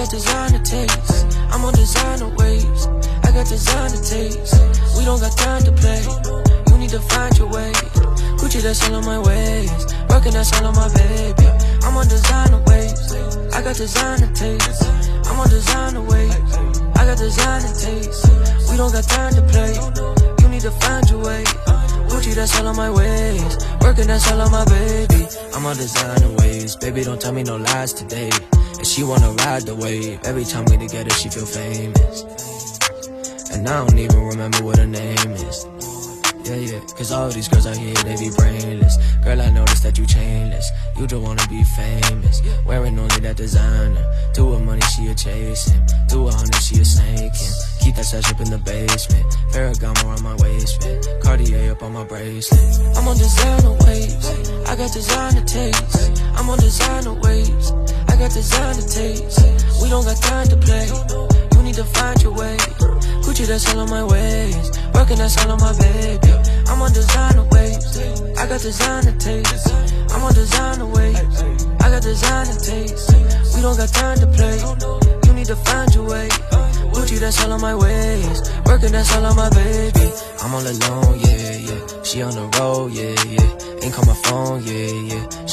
got designer taste. I'm on designer waves. I got designer taste. We don't got time to play. You need to find your way. Gucci, that's all on my ways. Working, that's all on my baby. I'm on designer waves. I got designer taste. I'm on designer waves. I got designer taste. We don't got time to play. You need to find your way. Gucci, that's all on my ways. Working, that's all on my baby. I'm on designer waves. Baby, don't tell me no lies today. And she wanna ride the wave. Every time we together, she feel famous. And I don't even remember what her name is. Yeah, cause all these girls out here, they be brainless. Girl, I noticed that you chainless. You don't wanna be famous. Wearing only that designer. Do her money, she a chasing. Do 100, she a snaking. Keep that sesh up in the basement. Ferragamo on my waistband. Cartier up on my bracelet. I'm on designer waves. I got designer taste. I'm on designer waves. I got designer taste. We don't got time to play. You need to find your way. Gucci, that's all on my ways. Working, that's all on my baby. I'm on designer waves. I got designer taste. I'm on designer waves. I got designer taste. We don't got time to play. You need to find your way. Gucci, that's all on my ways. Working, that's all on my baby. I'm all alone, yeah. She on the road, yeah. Ain't call my phone, yeah.